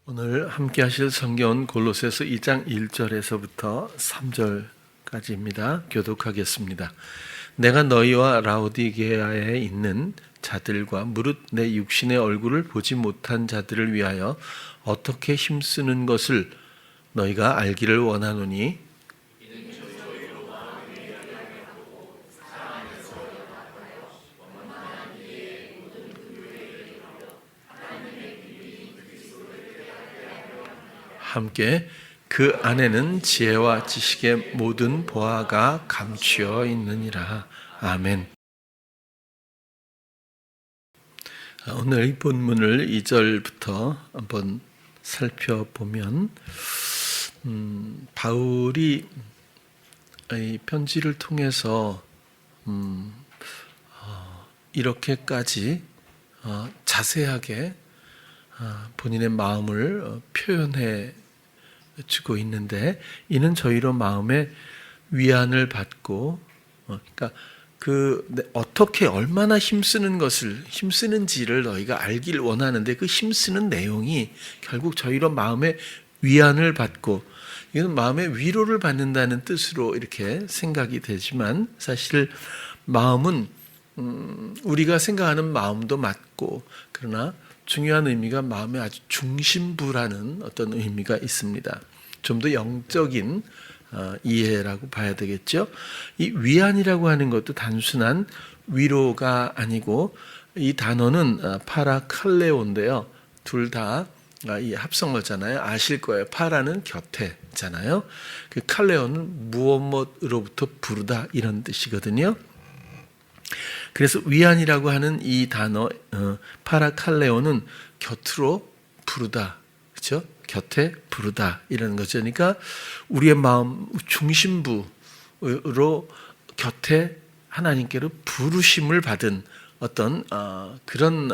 오늘 함께 하실 성경은 골로새서 2장 1절에서부터 3절까지입니다. 교독하겠습니다. 내가 너희와 라오디게아에 있는 자들과 무릇 내 육신의 얼굴을 보지 못한 자들을 위하여 어떻게 힘쓰는 것을 너희가 알기를 원하노니 함께 그 안에는 지혜와 지식의 모든 보화가 감추어 있느니라. 아멘. 오늘 이 본문을 2절부터 한번 살펴보면 바울이 이 편지를 통해서 이렇게까지 자세하게 본인의 마음을 표현해 주고 있는데, 이는 저희로 마음의 위안을 받고, 그러니까 어떻게 얼마나 힘쓰는지를 너희가 알길 원하는데, 그 힘쓰는 내용이 결국 저희로 마음의 위안을 받고, 이건 마음의 위로를 받는다는 뜻으로 이렇게 생각이 되지만, 사실 마음은 우리가 생각하는 마음도 맞고, 그러나 중요한 의미가 마음의 아주 중심부라는 어떤 의미가 있습니다. 좀 더 영적인 이해라고 봐야 되겠죠. 이 위안이라고 하는 것도 단순한 위로가 아니고, 이 단어는 파라칼레오인데요. 둘 다 이 합성어잖아요. 아실 거예요. 파라는 곁에잖아요. 그 칼레오는 무엇으로부터 부르다 이런 뜻이거든요. 그래서 위안이라고 하는 이 단어 파라칼레오는 곁으로 부르다, 그렇죠? 곁에 부르다 이런 거죠. 그러니까 우리의 마음 중심부로 곁에 하나님께로 부르심을 받은 어떤 그런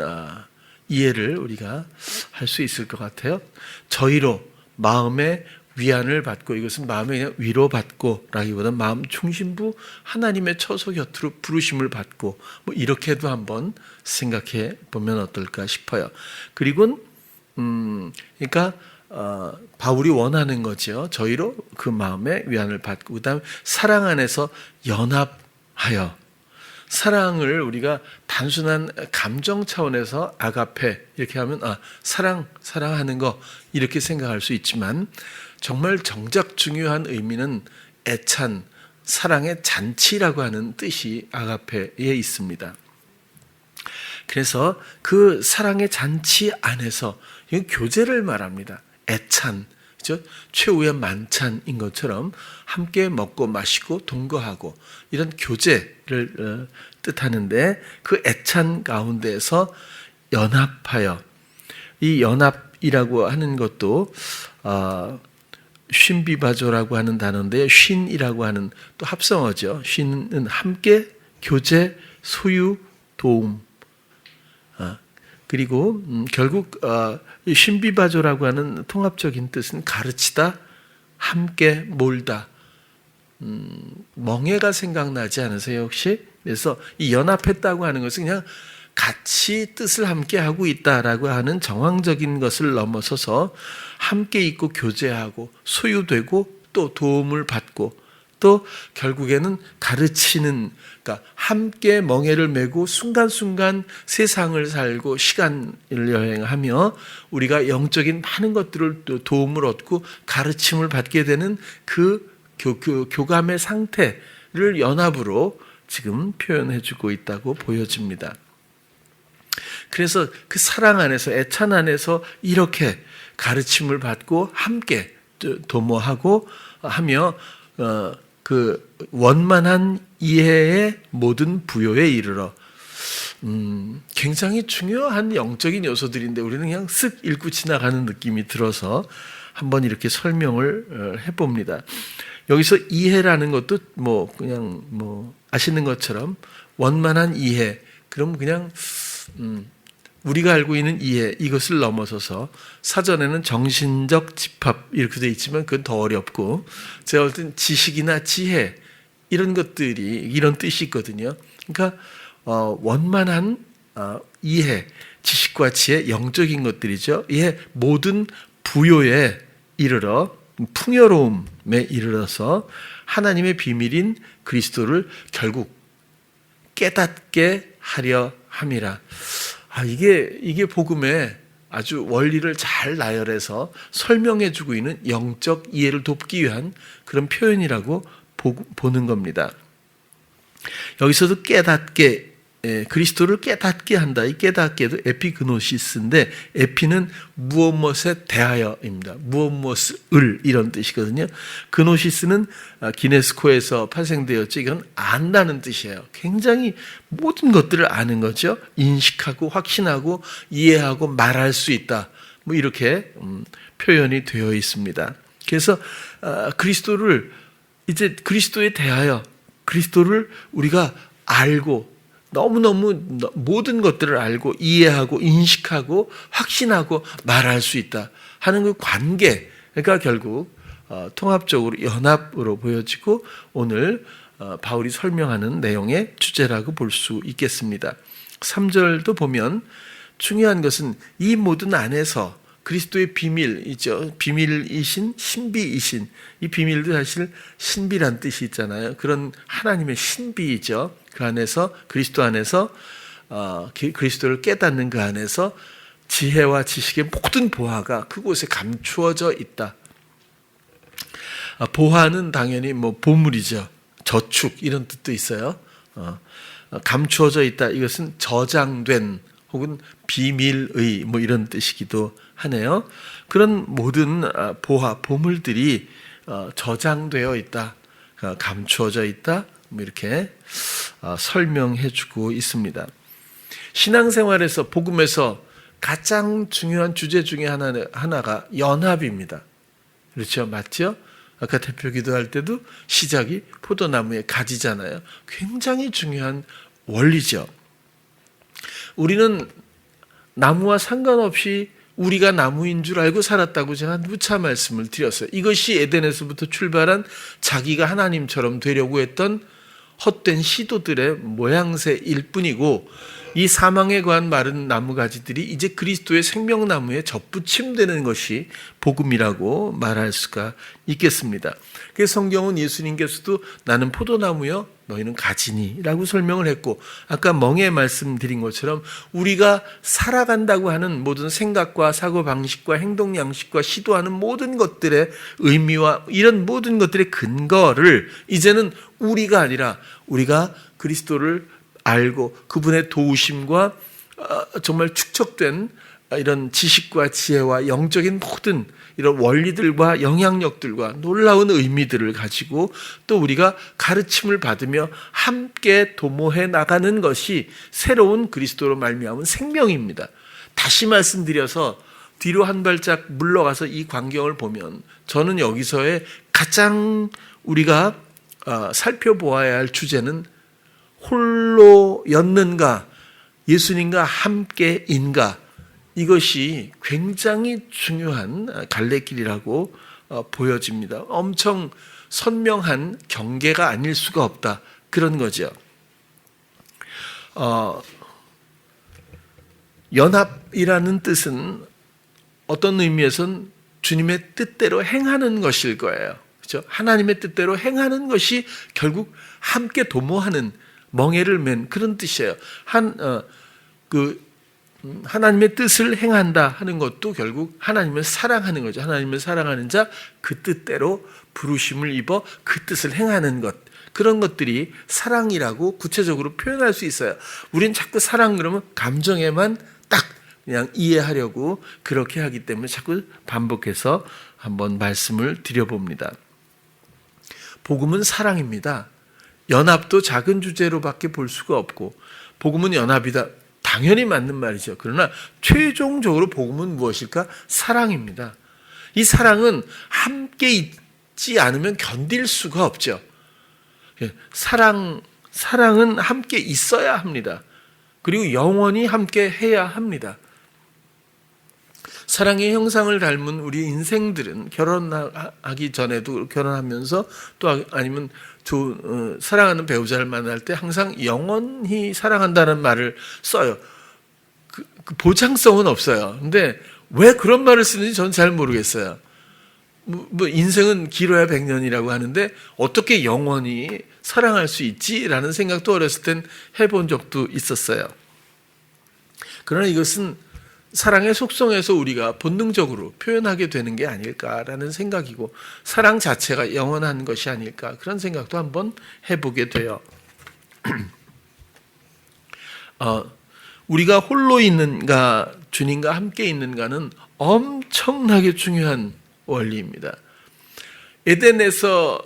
이해를 우리가 할 수 있을 것 같아요. 저희로 마음의 위안을 받고, 이것은 마음의 그냥 위로받고 라기보다는 마음 중심부 하나님의 처소 곁으로 부르심을 받고, 뭐 이렇게도 한번 생각해 보면 어떨까 싶어요. 그리고 그러니까 바울이 원하는 거죠. 저희로 그 마음의 위안을 받고, 그다음에 사랑 안에서 연합하여, 사랑을 우리가 단순한 감정 차원에서 아가페 이렇게 하면 사랑하는 거 이렇게 생각할 수 있지만, 정말 정작 중요한 의미는 애찬, 사랑의 잔치라고 하는 뜻이 아가페에 있습니다. 그래서 그 사랑의 잔치 안에서 이건 교제를 말합니다. 애찬, 그렇죠? 최후의 만찬인 것처럼 함께 먹고 마시고 동거하고 이런 교제를 뜻하는데, 그 애찬 가운데서 연합하여, 이 연합이라고 하는 것도 쉰비바조라고 하는 단어인데, 쉰이라고 하는 또 합성어죠. 쉰은 함께, 교제, 소유, 도움. 그리고 결국 쉰비바조라고 하는 통합적인 뜻은 가르치다, 함께 몰다. 멍에가 생각나지 않으세요 혹시? 그래서 이 연합했다고 하는 것은 그냥 같이 뜻을 함께 하고 있다라고 하는 정황적인 것을 넘어서서 함께 있고 교제하고 소유되고 또 도움을 받고, 또 결국에는 가르치는, 그러니까 함께 멍에를 메고 순간순간 세상을 살고 시간을 여행하며 우리가 영적인 많은 것들을 또 도움을 얻고 가르침을 받게 되는 그 교감의 상태를 연합으로 지금 표현해주고 있다고 보여집니다. 그래서 그 사랑 안에서, 애찬 안에서 이렇게 가르침을 받고 함께 도모하고 하며 그 원만한 이해의 모든 부요에 이르러, 굉장히 중요한 영적인 요소들인데 우리는 그냥 쓱 읽고 지나가는 느낌이 들어서 한번 이렇게 설명을 해봅니다. 여기서 이해라는 것도 그냥 아시는 것처럼 원만한 이해, 그럼 그냥 우리가 알고 있는 이해, 이것을 넘어서서 사전에는 정신적 집합 이렇게 되어 있지만 그건 더 어렵고, 제가 볼 땐 지식이나 지혜 이런 것들이 이런 뜻이 있거든요. 그러니까 원만한 이해, 지식과 지혜, 영적인 것들이죠. 이의 모든 부요에 이르러 풍요로움에 이르러서 하나님의 비밀인 그리스도를 결국 깨닫게 하려 함이라. 이게 복음의 아주 원리를 잘 나열해서 설명해주고 있는 영적 이해를 돕기 위한 그런 표현이라고 보는 겁니다. 여기서도 깨닫게, 그리스도를 깨닫게 한다. 이 깨닫게도 에피그노시스인데, 에피는 무엇에 대하여입니다. 무엇을 이런 뜻이거든요. 그노시스는 기네스코에서 파생되었죠. 이건 안다는 뜻이에요. 굉장히 모든 것들을 아는 거죠. 인식하고 확신하고 이해하고 말할 수 있다. 뭐 이렇게 표현이 되어 있습니다. 그래서 그리스도를 이제 그리스도에 대하여 그리스도를 우리가 알고 너무너무 모든 것들을 알고 이해하고 인식하고 확신하고 말할 수 있다 하는 그 관계가 결국 통합적으로 연합으로 보여지고 오늘 바울이 설명하는 내용의 주제라고 볼 수 있겠습니다. 3절도 보면 중요한 것은 이 모든 안에서 그리스도의 비밀이죠. 비밀이신 신비이신, 이 비밀도 사실 신비란 뜻이 있잖아요. 그런 하나님의 신비이죠. 그 안에서, 그리스도 안에서 그리스도를 깨닫는 그 안에서 지혜와 지식의 모든 보화가 그곳에 감추어져 있다. 보화는 당연히 뭐 보물이죠. 저축 이런 뜻도 있어요. 감추어져 있다. 이것은 저장된 혹은 비밀의 뭐 이런 뜻이기도 하네요. 그런 모든 보화, 보물들이 저장되어 있다, 감추어져 있다, 뭐 이렇게 설명해주고 있습니다. 신앙생활에서 복음에서 가장 중요한 주제 중에 하나가 연합입니다. 그렇죠, 맞죠? 아까 대표 기도할 때도 시작이 포도나무의 가지잖아요. 굉장히 중요한 원리죠. 우리는 나무와 상관없이 우리가 나무인 줄 알고 살았다고 제가 누차 말씀을 드렸어요. 이것이 에덴에서부터 출발한 자기가 하나님처럼 되려고 했던 헛된 시도들의 모양새일 뿐이고, 이 사망에 관한 마른 나무가지들이 이제 그리스도의 생명나무에 접붙임되는 것이 복음이라고 말할 수가 있겠습니다. 그래서 성경은 예수님께서도 나는 포도나무여 너희는 가지니 라고 설명을 했고, 아까 멍에 말씀드린 것처럼 우리가 살아간다고 하는 모든 생각과 사고방식과 행동 양식과 시도하는 모든 것들의 의미와 이런 모든 것들의 근거를 이제는 우리가 아니라 우리가 그리스도를 알고 그분의 도우심과 정말 축적된 이런 지식과 지혜와 영적인 모든 이런 원리들과 영향력들과 놀라운 의미들을 가지고 또 우리가 가르침을 받으며 함께 도모해 나가는 것이 새로운 그리스도로 말미암은 생명입니다. 다시 말씀드려서 뒤로 한 발짝 물러가서 이 광경을 보면 저는 여기서의 가장 우리가 살펴보아야 할 주제는 홀로였는가 예수님과 함께인가, 이것이 굉장히 중요한 갈래길이라고 보여집니다. 엄청 선명한 경계가 아닐 수가 없다, 그런 거죠. 연합이라는 뜻은 어떤 의미에서는 주님의 뜻대로 행하는 것일 거예요. 그렇죠? 하나님의 뜻대로 행하는 것이 결국 함께 도모하는, 멍에를 맨 그런 뜻이에요. 하나님의 뜻을 행한다 하는 것도 결국 하나님을 사랑하는 거죠. 하나님을 사랑하는 자, 그 뜻대로 부르심을 입어 그 뜻을 행하는 것, 그런 것들이 사랑이라고 구체적으로 표현할 수 있어요. 우린 자꾸 사랑 그러면 감정에만 딱 그냥 이해하려고 그렇게 하기 때문에 자꾸 반복해서 한번 말씀을 드려봅니다. 복음은 사랑입니다. 연합도 작은 주제로밖에 볼 수가 없고, 복음은 연합이다, 당연히 맞는 말이죠. 그러나 최종적으로 복음은 무엇일까? 사랑입니다. 이 사랑은 함께 있지 않으면 견딜 수가 없죠. 사랑은 함께 있어야 합니다. 그리고 영원히 함께 해야 합니다. 사랑의 형상을 닮은 우리 인생들은 결혼하기 전에도, 결혼하면서 또 아니면 사랑하는 배우자를 만날 때 항상 영원히 사랑한다는 말을 써요. 그 보장성은 없어요. 근데 왜 그런 말을 쓰는지 저는 잘 모르겠어요. 뭐 인생은 길어야 100년이라고 하는데 어떻게 영원히 사랑할 수 있지라는 생각도 어렸을 땐 해본 적도 있었어요. 그러나 이것은 사랑의 속성에서 우리가 본능적으로 표현하게 되는 게 아닐까라는 생각이고, 사랑 자체가 영원한 것이 아닐까, 그런 생각도 한번 해보게 돼요. 우리가 홀로 있는가 주님과 함께 있는가는 엄청나게 중요한 원리입니다. 에덴에서부터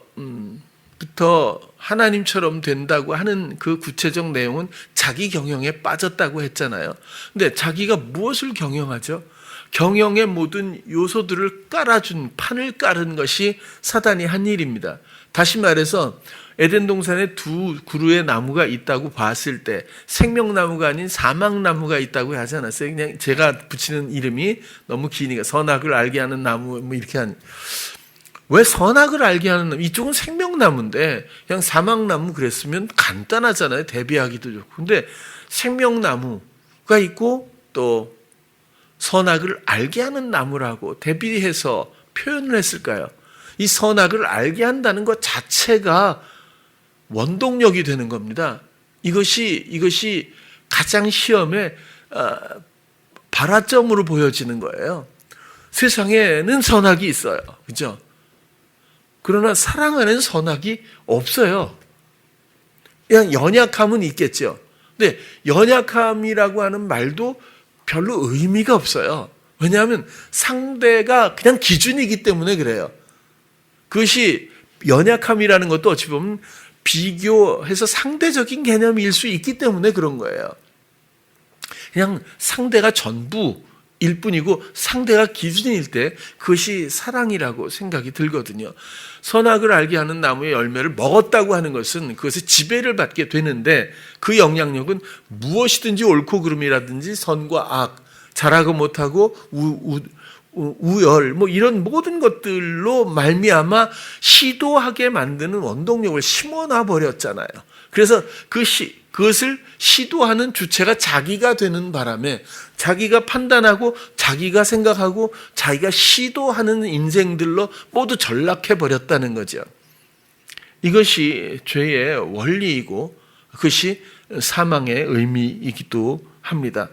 하나님처럼 된다고 하는 그 구체적 내용은 자기 경영에 빠졌다고 했잖아요. 근데 자기가 무엇을 경영하죠? 경영의 모든 요소들을 깔아준, 판을 깔은 것이 사단이 한 일입니다. 다시 말해서 에덴 동산에 두 그루의 나무가 있다고 봤을 때 생명나무가 아닌 사망나무가 있다고 하지 않았어요? 그냥 제가 붙이는 이름이 너무 기니까 선악을 알게 하는 나무 뭐 이렇게 왜 선악을 알게 하는 나무? 이쪽은 생명나무인데 그냥 사망나무 그랬으면 간단하잖아요. 대비하기도 좋고. 근데 생명나무가 있고 또 선악을 알게 하는 나무라고 대비해서 표현을 했을까요? 이 선악을 알게 한다는 것 자체가 원동력이 되는 겁니다. 이것이 가장 시험의 발화점으로 보여지는 거예요. 세상에는 선악이 있어요. 그죠? 그러나 사랑하는 선악이 없어요. 그냥 연약함은 있겠죠. 근데 연약함이라고 하는 말도 별로 의미가 없어요. 왜냐하면 상대가 그냥 기준이기 때문에 그래요. 그것이 연약함이라는 것도 어찌 보면 비교해서 상대적인 개념일 수 있기 때문에 그런 거예요. 그냥 상대가 전부일 뿐이고 상대가 기준일 때 그것이 사랑이라고 생각이 들거든요. 선악을 알게 하는 나무의 열매를 먹었다고 하는 것은 그것에 지배를 받게 되는데 그 영향력은 무엇이든지 옳고 그름이라든지 선과 악, 잘하고 못하고 우열 뭐 이런 모든 것들로 말미암아 시도하게 만드는 원동력을 심어놔 버렸잖아요. 그래서 그것을 시도하는 주체가 자기가 되는 바람에 자기가 판단하고 자기가 생각하고 자기가 시도하는 인생들로 모두 전락해 버렸다는 거죠. 이것이 죄의 원리이고 그것이 사망의 의미이기도 합니다.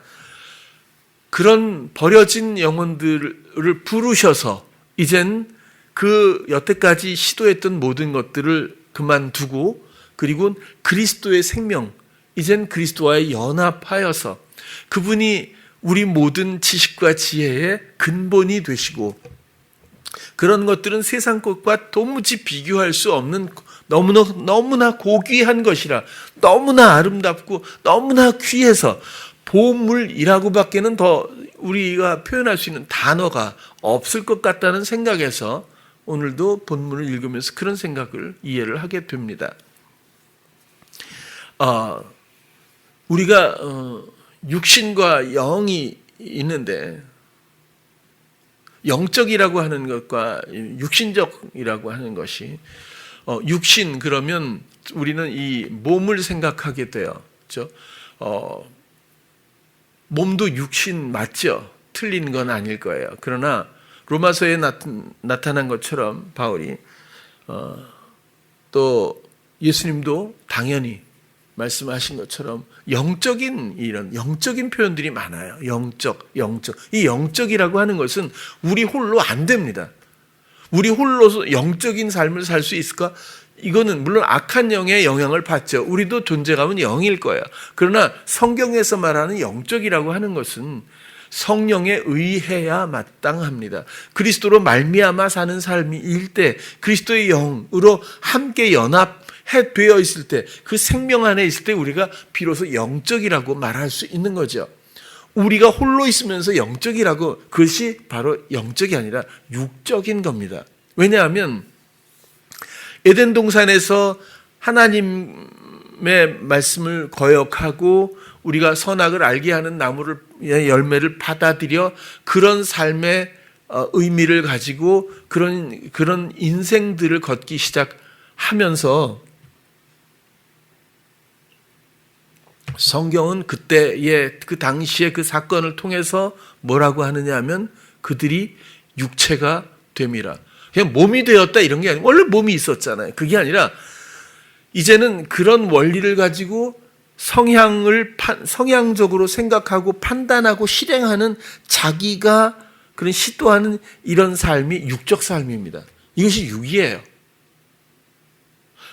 그런 버려진 영혼들을 부르셔서 이젠 그 여태까지 시도했던 모든 것들을 그만두고 그리고 그리스도의 생명, 이젠 그리스도와의 연합하여서 그분이 우리 모든 지식과 지혜의 근본이 되시고 그런 것들은 세상 것과 도무지 비교할 수 없는 너무나 고귀한 것이라 너무나 아름답고 너무나 귀해서 보물이라고밖에는 더 우리가 표현할 수 있는 단어가 없을 것 같다는 생각에서 오늘도 본문을 읽으면서 그런 생각을 이해를 하게 됩니다. 우리가 육신과 영이 있는데 영적이라고 하는 것과 육신적이라고 하는 것이 육신 그러면 우리는 이 몸을 생각하게 돼요. 그렇죠? 몸도 육신 맞죠? 틀린 건 아닐 거예요. 그러나 로마서에 나타난 것처럼 바울이 또 예수님도 당연히 말씀하신 것처럼 영적인 이런 영적인 표현들이 많아요. 영적. 이 영적이라고 하는 것은 우리 홀로 안 됩니다. 우리 홀로서 영적인 삶을 살 수 있을까? 이거는 물론 악한 영의 영향을 받죠. 우리도 존재감은 영일 거예요. 그러나 성경에서 말하는 영적이라고 하는 것은 성령에 의해야 마땅합니다. 그리스도로 말미암아 사는 삶일 때 그리스도의 영으로 함께 연합되어 있을 때 그 생명 안에 있을 때 우리가 비로소 영적이라고 말할 수 있는 거죠. 우리가 홀로 있으면서 영적이라고 그것이 바로 영적이 아니라 육적인 겁니다. 왜냐하면 에덴 동산에서 하나님의 말씀을 거역하고 우리가 선악을 알게 하는 나무를 열매를 받아들여 그런 삶의 의미를 가지고 그런 인생들을 걷기 시작하면서 성경은 그때의 그 당시의 그 사건을 통해서 뭐라고 하느냐 하면 그들이 육체가 됨이라. 그냥 몸이 되었다 이런 게 아니고 원래 몸이 있었잖아요. 그게 아니라 이제는 그런 원리를 가지고 성향적으로 생각하고 판단하고 실행하는 자기가 그런 시도하는 이런 삶이 육적 삶입니다. 이것이 육이에요.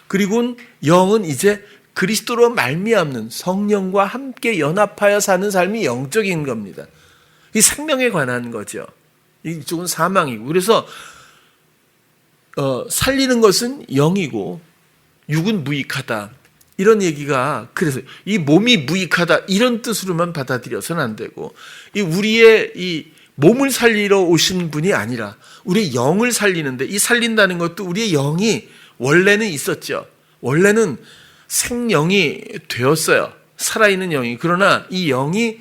그리고 영은 이제 그리스도로 말미암는 성령과 함께 연합하여 사는 삶이 영적인 겁니다. 이 생명에 관한 거죠. 이쪽은 사망이고. 그래서 살리는 것은 영이고 육은 무익하다. 이런 얘기가 그래서 이 몸이 무익하다 이런 뜻으로만 받아들여서는 안 되고 우리의 이 몸을 살리러 오신 분이 아니라 우리의 영을 살리는데 이 살린다는 것도 우리의 영이 원래는 있었죠. 원래는 생영이 되었어요. 살아있는 영이. 그러나 이 영이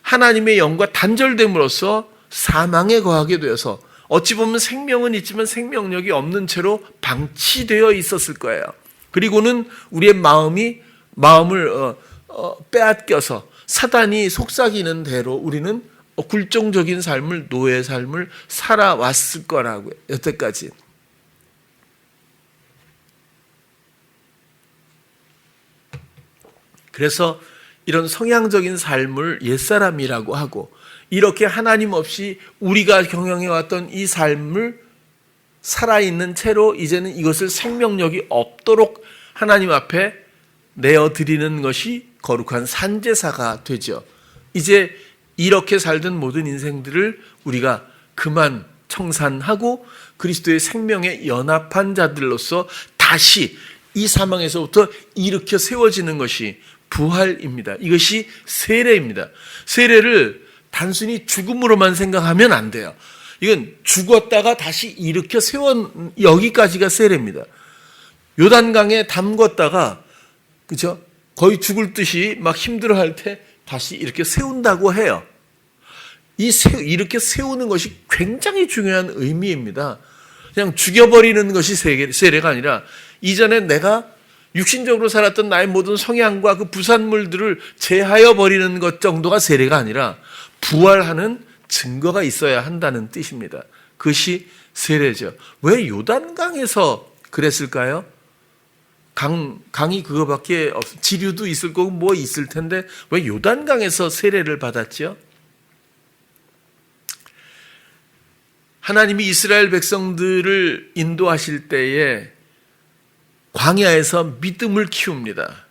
하나님의 영과 단절됨으로써 사망에 거하게 되어서 어찌 보면 생명은 있지만 생명력이 없는 채로 방치되어 있었을 거예요. 그리고는 우리의 마음을 빼앗겨서 사단이 속삭이는 대로 우리는 굴종적인 삶을, 노예의 삶을 살아왔을 거라고요. 여태까지. 그래서 이런 성향적인 삶을 옛사람이라고 하고 이렇게 하나님 없이 우리가 경영해왔던 이 삶을 살아있는 채로 이제는 이것을 생명력이 없도록 하나님 앞에 내어드리는 것이 거룩한 산제사가 되죠. 이제 이렇게 살던 모든 인생들을 우리가 그만 청산하고 그리스도의 생명에 연합한 자들로서 다시 이 사망에서부터 일으켜 세워지는 것이 부활입니다. 이것이 세례입니다. 세례를 단순히 죽음으로만 생각하면 안 돼요. 이건 죽었다가 다시 일으켜 세운 여기까지가 세례입니다. 요단강에 담궜다가 그죠? 거의 죽을 듯이 막 힘들어할 때 다시 이렇게 세운다고 해요. 이렇게 세우는 것이 굉장히 중요한 의미입니다. 그냥 죽여버리는 것이 세례가 아니라 이전에 내가 육신적으로 살았던 나의 모든 성향과 그 부산물들을 제하여 버리는 것 정도가 세례가 아니라 부활하는 증거가 있어야 한다는 뜻입니다. 그것이 세례죠. 왜 요단강에서 그랬을까요? 강이 그거밖에 지류도 있을 거고 뭐 있을 텐데 왜 요단강에서 세례를 받았죠? 하나님이 이스라엘 백성들을 인도하실 때에 광야에서 믿음을 키웁니다.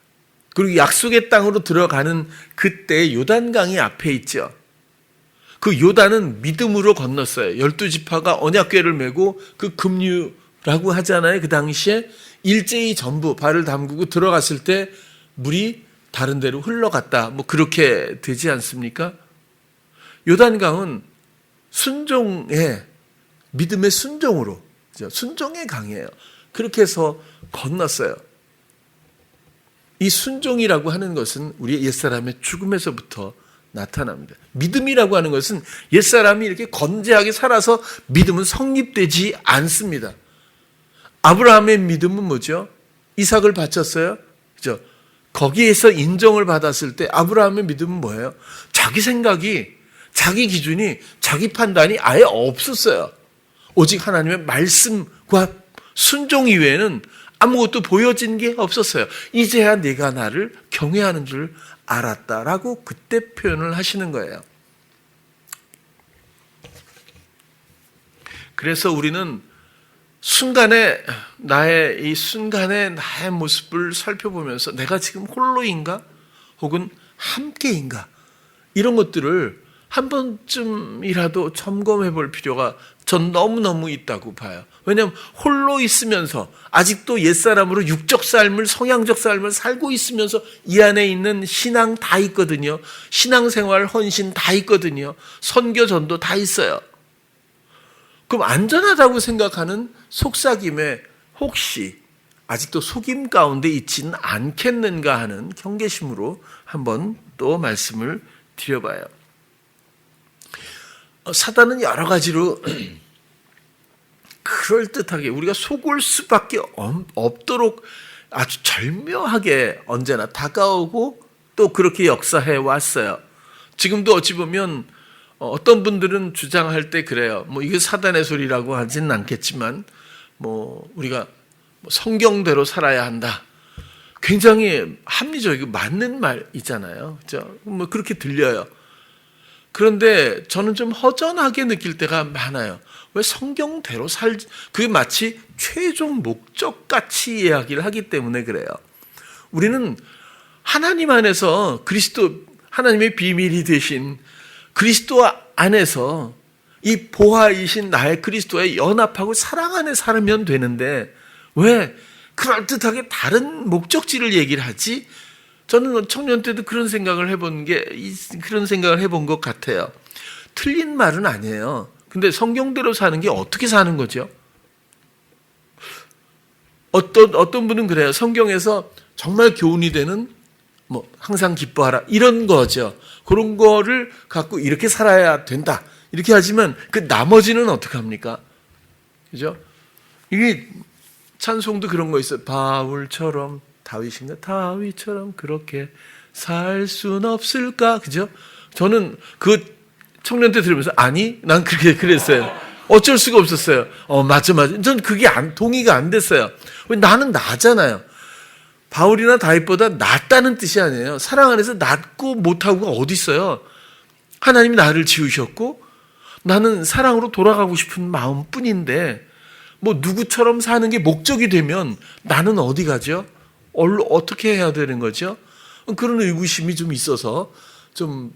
그리고 약속의 땅으로 들어가는 그때 요단강이 앞에 있죠. 그 요단은 믿음으로 건넜어요. 12지파가 언약궤를 메고 그 급류라고 하잖아요. 그 당시에 일제히 전부 발을 담그고 들어갔을 때 물이 다른 데로 흘러갔다. 뭐 그렇게 되지 않습니까? 요단강은 순종의 믿음의 순종으로 순종의 강이에요. 그렇게 해서 건넜어요. 이 순종이라고 하는 것은 우리의 옛사람의 죽음에서부터 나타납니다. 믿음이라고 하는 것은 옛사람이 이렇게 건재하게 살아서 믿음은 성립되지 않습니다. 아브라함의 믿음은 뭐죠? 이삭을 바쳤어요. 그죠? 거기에서 인정을 받았을 때 아브라함의 믿음은 뭐예요? 자기 생각이, 자기 기준이, 자기 판단이 아예 없었어요. 오직 하나님의 말씀과 순종 이외에는 아무것도 보여진 게 없었어요. 이제야 내가 나를 경외하는 줄 알았다라고 그때 표현을 하시는 거예요. 그래서 우리는 나의 모습을 살펴보면서 내가 지금 홀로인가? 혹은 함께인가? 이런 것들을 한 번쯤이라도 점검해 볼 필요가 전 너무너무 있다고 봐요. 왜냐하면 홀로 있으면서 아직도 옛사람으로 육적 삶을, 성향적 삶을 살고 있으면서 이 안에 있는 신앙 다 있거든요. 신앙생활, 헌신 다 있거든요. 선교, 전도 다 있어요. 그럼 안전하다고 생각하는 속삭임에 혹시 아직도 속임 가운데 있지는 않겠는가 하는 경계심으로 한번 또 말씀을 드려봐요. 사단은 여러 가지로 그럴듯하게 우리가 속을 수밖에 없도록 아주 절묘하게 언제나 다가오고 또 그렇게 역사해 왔어요. 지금도 어찌 보면 어떤 분들은 주장할 때 그래요. 뭐 이게 사단의 소리라고 하지는 않겠지만 뭐 우리가 성경대로 살아야 한다. 굉장히 합리적이고 맞는 말이잖아요. 그죠? 뭐 그렇게 들려요. 그런데 저는 좀 허전하게 느낄 때가 많아요. 왜 성경대로 그게 마치 최종 목적같이 이야기를 하기 때문에 그래요. 우리는 하나님 안에서 하나님의 비밀이 되신 그리스도 안에서 이 보화이신 나의 그리스도에 연합하고 사랑 안에 살면 되는데 왜 그럴듯하게 다른 목적지를 얘기를 하지? 저는 청년 때도 그런 생각을 해본 것 같아요. 틀린 말은 아니에요. 근데 성경대로 사는 게 어떻게 사는 거죠? 어떤 분은 그래요. 성경에서 정말 교훈이 되는 뭐 항상 기뻐하라 이런 거죠. 그런 거를 갖고 이렇게 살아야 된다. 이렇게 하지만 그 나머지는 어떻게 합니까? 그죠? 이게 찬송도 그런 거 있어요. 바울처럼 다윗처럼 그렇게 살 순 없을까? 그죠? 저는 그 청년 때 들으면서 아니, 난 그렇게 그랬어요. 어쩔 수가 없었어요. 맞아. 전 그게 동의가 안 됐어요. 왜 나는 나잖아요. 바울이나 다윗보다 낫다는 뜻이 아니에요. 사랑 안에서 낫고 못하고가 어디 있어요? 하나님이 나를 지으셨고 나는 사랑으로 돌아가고 싶은 마음뿐인데 뭐 누구처럼 사는 게 목적이 되면 나는 어디 가죠? 어떻게 해야 되는 거죠? 그런 의구심이 좀 있어서 좀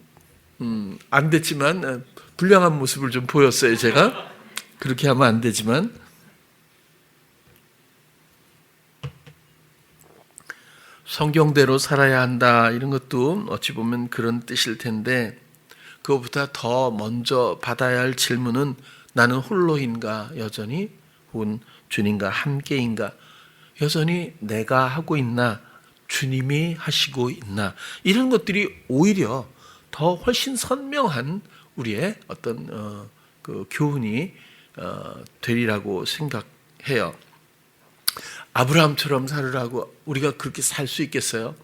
안 됐지만 불량한 모습을 좀 보였어요. 제가 그렇게 하면 안 되지만 성경대로 살아야 한다 이런 것도 어찌 보면 그런 뜻일 텐데 그것보다 더 먼저 받아야 할 질문은 나는 홀로인가 여전히 혹은 주님과 함께인가 여전히 내가 하고 있나 주님이 하시고 있나 이런 것들이 오히려 더 훨씬 선명한 우리의 어떤 그 교훈이 되리라고 생각해요. 아브라함처럼 살으라고 우리가 그렇게 살 수 있겠어요?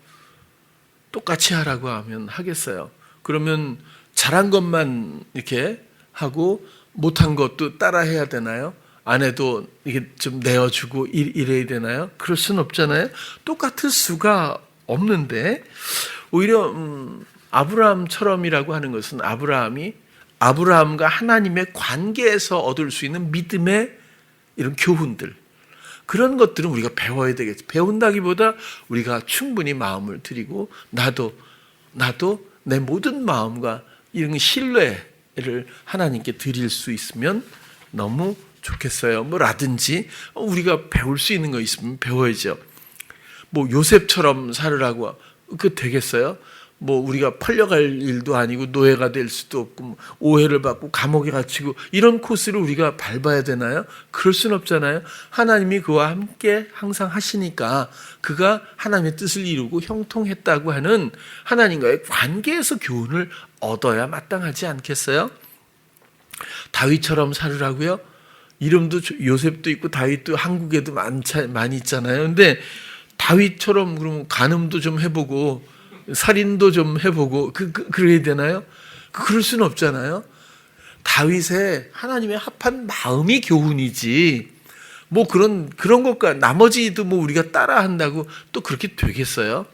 똑같이 하라고 하면 하겠어요? 그러면 잘한 것만 이렇게 하고 못한 것도 따라 해야 되나요? 아내도 이게 좀 내어주고 이래야 되나요? 그럴 수는 없잖아요. 똑같을 수가 없는데 오히려 아브라함처럼이라고 하는 것은 아브라함과 하나님의 관계에서 얻을 수 있는 믿음의 이런 교훈들 그런 것들은 우리가 배워야 되겠죠. 배운다기보다 우리가 충분히 마음을 들이고 나도 내 모든 마음과 이런 신뢰를 하나님께 드릴 수 있으면 너무 좋겠어요. 뭐라든지 우리가 배울 수 있는 거 있으면 배워야죠. 뭐 요셉처럼 살으라고 그 되겠어요? 뭐 우리가 팔려갈 일도 아니고 노예가 될 수도 없고 오해를 받고 감옥에 갇히고 이런 코스를 우리가 밟아야 되나요? 그럴 수는 없잖아요. 하나님이 그와 함께 항상 하시니까 그가 하나님의 뜻을 이루고 형통했다고 하는 하나님과의 관계에서 교훈을 얻어야 마땅하지 않겠어요? 다윗처럼 살으라고요? 이름도 요셉도 있고 다윗도 한국에도 많이 있잖아요. 근데 다윗처럼 그러면 간음도 좀 해보고 살인도 좀 해보고 그래야 되나요? 그럴 수는 없잖아요. 다윗의 하나님의 합한 마음이 교훈이지. 뭐 그런 것과 나머지도 뭐 우리가 따라한다고 또 그렇게 되겠어요?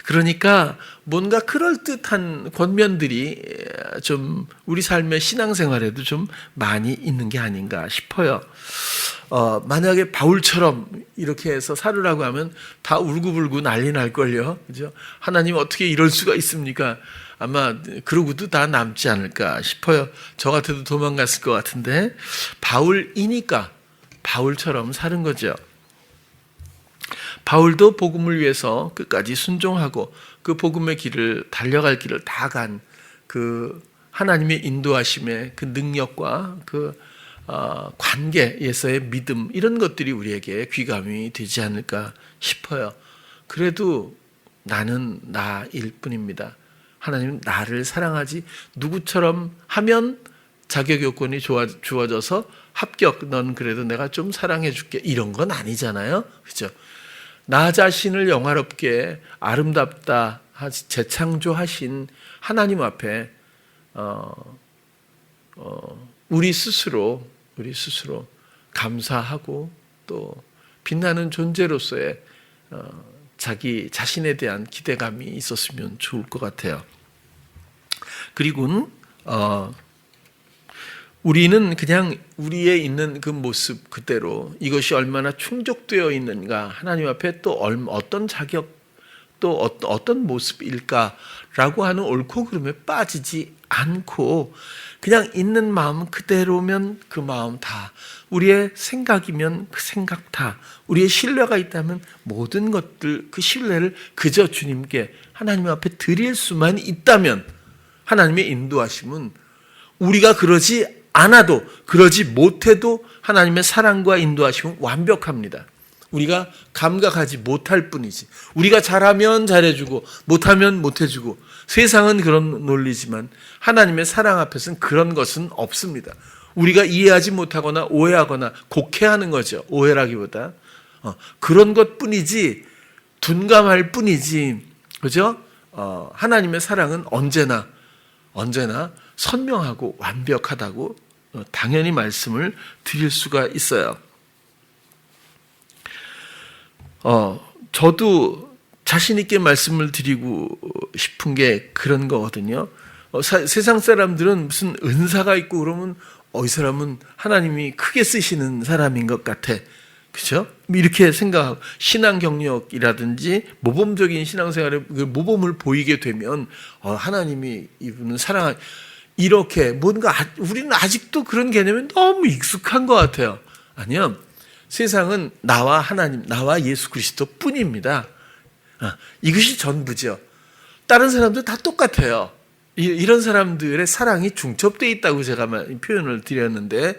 그러니까 뭔가 그럴듯한 권면들이 좀 우리 삶의 신앙생활에도 좀 많이 있는 게 아닌가 싶어요. 만약에 바울처럼 이렇게 해서 살으라고 하면 다 울고불고 난리 날걸요. 그죠? 하나님 어떻게 이럴 수가 있습니까? 아마 그러고도 다 남지 않을까 싶어요. 저 같아도 도망갔을 것 같은데 바울이니까 바울처럼 사는 거죠. 바울도 복음을 위해서 끝까지 순종하고 그 복음의 길을 달려갈 길을 다 간 그 하나님의 인도하심의 그 능력과 그 관계에서의 믿음 이런 것들이 우리에게 귀감이 되지 않을까 싶어요. 그래도 나는 나일 뿐입니다. 하나님은 나를 사랑하지 누구처럼 하면 자격 요건이 주어져서 합격 넌 그래도 내가 좀 사랑해 줄게 이런 건 아니잖아요. 그렇죠? 나 자신을 영화롭게 아름답다 재창조하신 하나님 앞에 우리 스스로 감사하고 또 빛나는 존재로서의 자기 자신에 대한 기대감이 있었으면 좋을 것 같아요. 그리고는 우리는 그냥 우리의 있는 그 모습 그대로 이것이 얼마나 충족되어 있는가, 하나님 앞에 또 어떤 자격, 또 어떤 모습일까라고 하는 옳고 그름에 빠지지 않고 그냥 있는 마음 그대로면 그 마음 다, 우리의 생각이면 그 생각 다, 우리의 신뢰가 있다면 모든 것들 그 신뢰를 그저 주님께 하나님 앞에 드릴 수만 있다면 하나님의 인도하심은 우리가 그러지 않아도 그러지 못해도 하나님의 사랑과 인도하심은 완벽합니다. 우리가 감각하지 못할 뿐이지. 우리가 잘하면 잘해주고 못하면 못해주고, 세상은 그런 논리지만 하나님의 사랑 앞에서는 그런 것은 없습니다. 우리가 이해하지 못하거나 오해하거나 곡해하는 거죠. 오해라기보다 그런 것뿐이지, 둔감할 뿐이지, 그죠? 하나님의 사랑은 언제나 선명하고 완벽하다고 당연히 말씀을 드릴 수가 있어요. 저도 자신 있게 말씀을 드리고 싶은 게 그런 거거든요. 세상 사람들은 무슨 은사가 있고 그러면 이 사람은 하나님이 크게 쓰시는 사람인 것 같아. 그렇죠? 이렇게 생각하고 신앙 경력이라든지 모범적인 신앙생활에 그 모범을 보이게 되면 하나님이 이분은 사랑하, 이렇게 뭔가 우리는 아직도 그런 개념이 너무 익숙한 것 같아요. 아니요. 세상은 나와 하나님, 나와 예수 그리스도 뿐입니다. 이것이 전부죠. 다른 사람들 다 똑같아요. 이런 사람들의 사랑이 중첩되어 있다고 제가 표현을 드렸는데,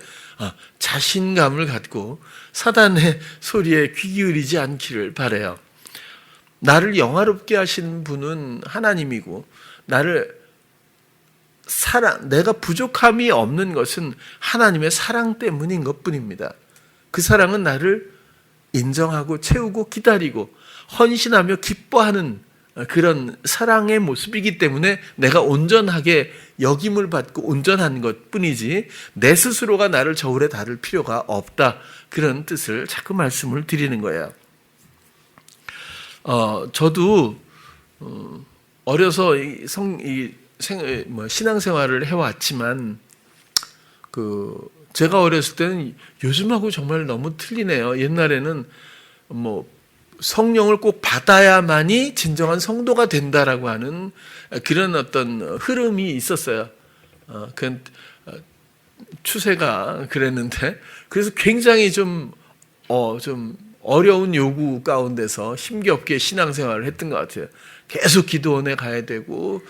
자신감을 갖고 사단의 소리에 귀 기울이지 않기를 바라요. 나를 영화롭게 하시는 분은 하나님이고, 내가 부족함이 없는 것은 하나님의 사랑 때문인 것뿐입니다. 그 사랑은 나를 인정하고 채우고 기다리고 헌신하며 기뻐하는 그런 사랑의 모습이기 때문에 내가 온전하게 여김을 받고 온전한 것뿐이지 내 스스로가 나를 저울에 다룰 필요가 없다, 그런 뜻을 자꾸 말씀을 드리는 거예요. 저도 어려서 신앙생활을 해왔지만 제가 어렸을 때는 요즘하고 정말 너무 틀리네요. 옛날에는 성령을 꼭 받아야만이 진정한 성도가 된다라고 하는 그런 어떤 흐름이 있었어요. 그 추세가 그랬는데, 그래서 굉장히 좀 어려운 요구 가운데서 힘겹게 신앙생활을 했던 것 같아요. 계속 기도원에 가야 되고,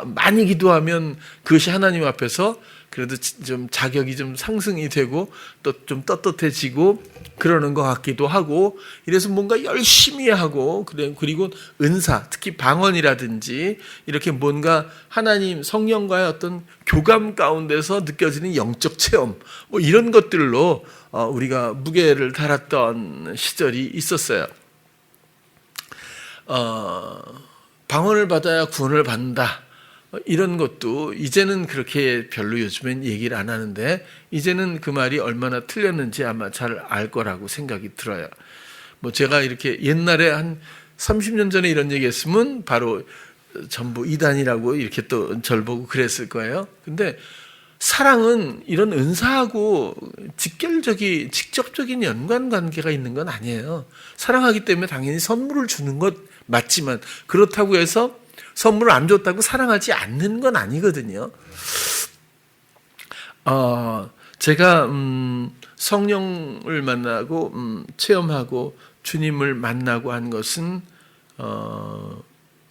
많이 기도하면 그것이 하나님 앞에서 그래도 좀 자격이 좀 상승이 되고 또 좀 떳떳해지고 그러는 것 같기도 하고, 이래서 뭔가 열심히 하고, 그리고 은사, 특히 방언이라든지 이렇게 뭔가 하나님 성령과의 어떤 교감 가운데서 느껴지는 영적 체험, 이런 것들로 우리가 무게를 달았던 시절이 있었어요. 방언을 받아야 구원을 받는다, 이런 것도 이제는 그렇게 별로 요즘엔 얘기를 안 하는데, 이제는 그 말이 얼마나 틀렸는지 아마 잘 알 거라고 생각이 들어요. 제가 이렇게 옛날에 한 30년 전에 이런 얘기 했으면 바로 전부 이단이라고 이렇게 또 절 보고 그랬을 거예요. 근데 사랑은 이런 은사하고 직접적인 연관관계가 있는 건 아니에요. 사랑하기 때문에 당연히 선물을 주는 것 맞지만, 그렇다고 해서 선물을 안 줬다고 사랑하지 않는 건 아니거든요. 제가 성령을 만나고 체험하고 주님을 만나고 한 것은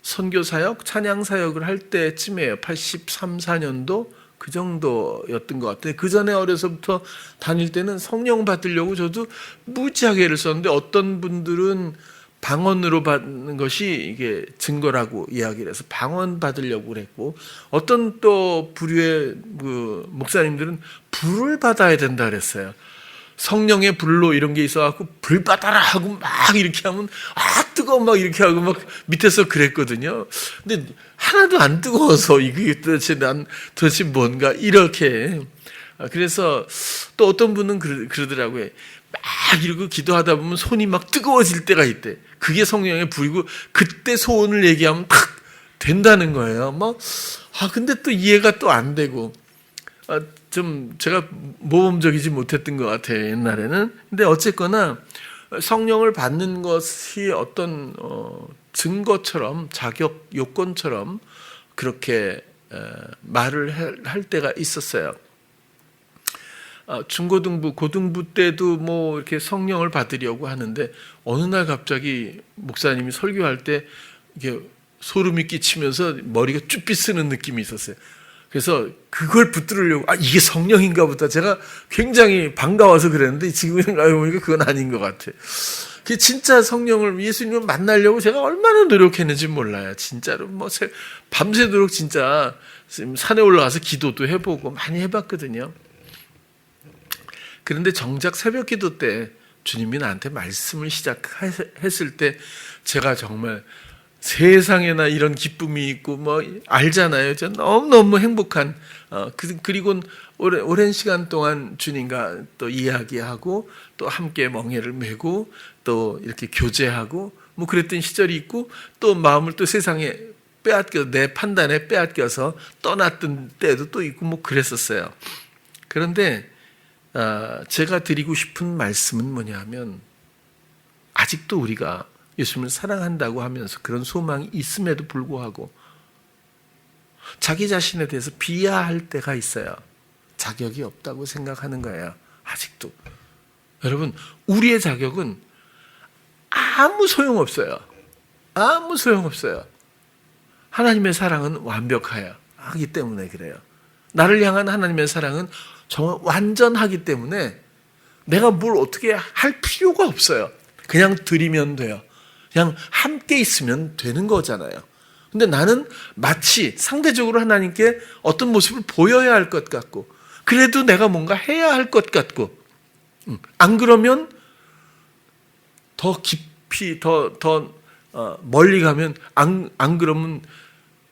선교사역, 찬양사역을 할 때쯤이에요. 83, 4년도 그 정도였던 것 같아요. 그 전에 어려서부터 다닐 때는 성령 받으려고 저도 무지하게 애를 썼는데, 어떤 분들은 방언으로 받는 것이 이게 증거라고 이야기를 해서 방언 받으려고 그랬고, 어떤 또 부류의 목사님들은 불을 받아야 된다 그랬어요. 성령의 불로 이런 게 있어갖고 불 받아라 하고 막 이렇게 하면 뜨거워 막 이렇게 하고 막 밑에서 그랬거든요. 근데 하나도 안 뜨거워서 이게 도대체 뭔가 이렇게. 그래서 또 어떤 분은 그러더라고요. 막 이러고 기도하다 보면 손이 막 뜨거워질 때가 있대. 그게 성령의 불이고 그때 소원을 얘기하면 탁 된다는 거예요. 근데 또 이해가 또 안 되고. 좀 제가 모범적이지 못했던 것 같아요, 옛날에는. 근데 어쨌거나 성령을 받는 것이 어떤 증거처럼, 자격 요건처럼 그렇게 말을 할 때가 있었어요. 중고등부, 고등부 때도 뭐 이렇게 성령을 받으려고 하는데 어느 날 갑자기 목사님이 설교할 때 이게 소름이 끼치면서 머리가 쭈삣 쓰는 느낌이 있었어요. 그래서 그걸 붙들으려고 이게 성령인가 보다. 제가 굉장히 반가워서 그랬는데 지금 생각해 보니까 그건 아닌 것 같아요. 그 진짜 성령을 예수님을 만나려고 제가 얼마나 노력했는지 몰라요. 진짜로 밤새도록 진짜 산에 올라가서 기도도 해보고 많이 해봤거든요. 그런데 정작 새벽 기도 때 주님이 나한테 말씀을 시작했을 때 제가 정말 세상에나 이런 기쁨이 있고 알잖아요. 저 너무너무 행복한 그리고 오랜 시간 동안 주님과 또 이야기하고 또 함께 멍에를 메고 또 이렇게 교제하고 그랬던 시절이 있고 또 마음을 또 세상에 내 판단에 빼앗겨서 떠났던 때도 또 있고 그랬었어요. 그런데 제가 드리고 싶은 말씀은 뭐냐 하면 아직도 우리가 예수님을 사랑한다고 하면서 그런 소망이 있음에도 불구하고 자기 자신에 대해서 비하할 때가 있어요. 자격이 없다고 생각하는 거예요. 아직도. 여러분, 우리의 자격은 아무 소용없어요. 아무 소용없어요. 하나님의 사랑은 완벽하기 때문에 그래요. 나를 향한 하나님의 사랑은 정말 완전하기 때문에 내가 뭘 어떻게 할 필요가 없어요. 그냥 드리면 돼요. 그냥 함께 있으면 되는 거잖아요. 근데 나는 마치 상대적으로 하나님께 어떤 모습을 보여야 할 것 같고 그래도 내가 뭔가 해야 할 것 같고 안 그러면 더 깊이 더 멀리 가면 안 그러면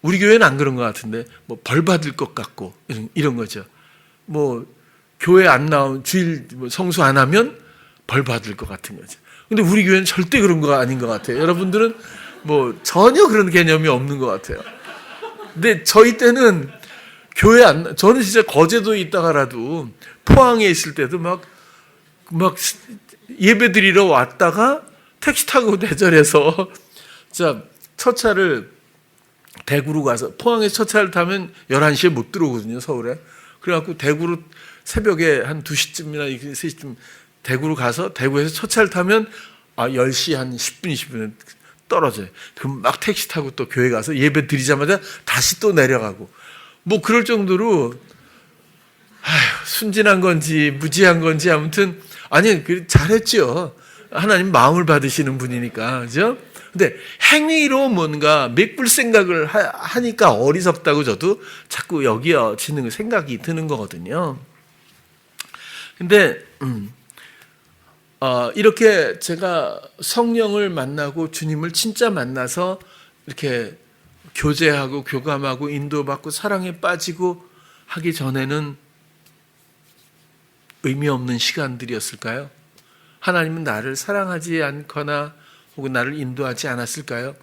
우리 교회는 안 그런 것 같은데 벌 받을 것 같고 이런 거죠. 교회 안 나온 주일 성수 안 하면 벌 받을 것 같은 거죠. 근데 우리 교회는 절대 그런 거 아닌 것 같아요. 여러분들은 전혀 그런 개념이 없는 것 같아요. 근데 저희 때는 저는 진짜 거제도에 있다가라도 포항에 있을 때도 막 예배 드리러 왔다가 택시 타고 대절해서 자, 첫 차를 대구로 가서 포항에 첫 차를 타면 11시에 못 들어오거든요, 서울에. 그래갖고 대구로 새벽에 한 2시쯤이나 3시쯤 대구로 가서 대구에서 첫 차를 타면 10시 한 10분, 20분에 떨어져요. 그럼 막 택시 타고 또 교회 가서 예배 드리자마자 다시 또 내려가고 그럴 정도로 순진한 건지 무지한 건지 아무튼 잘했죠. 하나님 마음을 받으시는 분이니까. 그죠? 근데 행위로 뭔가 메꿀 생각을 하니까 어리석다고 저도 자꾸 여기어지는 생각이 드는 거거든요. 근데 이렇게 제가 성령을 만나고 주님을 진짜 만나서 이렇게 교제하고 교감하고 인도받고 사랑에 빠지고 하기 전에는 의미 없는 시간들이었을까요? 하나님은 나를 사랑하지 않거나 혹은 나를 인도하지 않았을까요?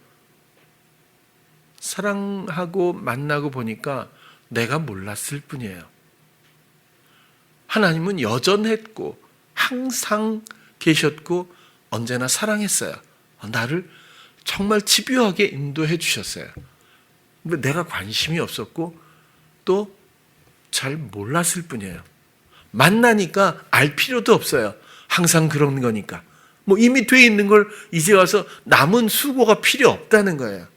사랑하고 만나고 보니까 내가 몰랐을 뿐이에요. 하나님은 여전했고 항상 계셨고 언제나 사랑했어요. 나를 정말 집요하게 인도해 주셨어요. 근데 내가 관심이 없었고 또 잘 몰랐을 뿐이에요. 만나니까 알 필요도 없어요. 항상 그런 거니까. 이미 돼 있는 걸 이제 와서 남은 수고가 필요 없다는 거예요.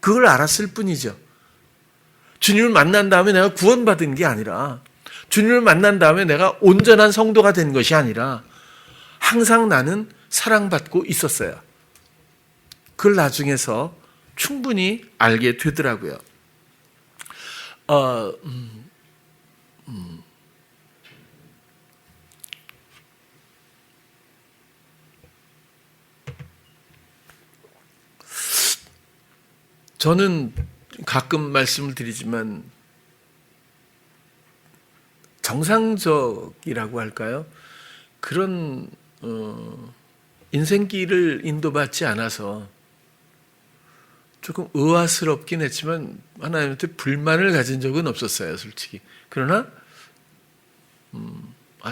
그걸 알았을 뿐이죠. 주님을 만난 다음에 내가 구원받은 게 아니라 주님을 만난 다음에 내가 온전한 성도가 된 것이 아니라 항상 나는 사랑받고 있었어요. 그걸 나중에서 충분히 알게 되더라고요. 저는 가끔 말씀을 드리지만 정상적이라고 할까요? 그런 인생길을 인도받지 않아서 조금 의아스럽긴 했지만 하나님한테 불만을 가진 적은 없었어요, 솔직히. 그러나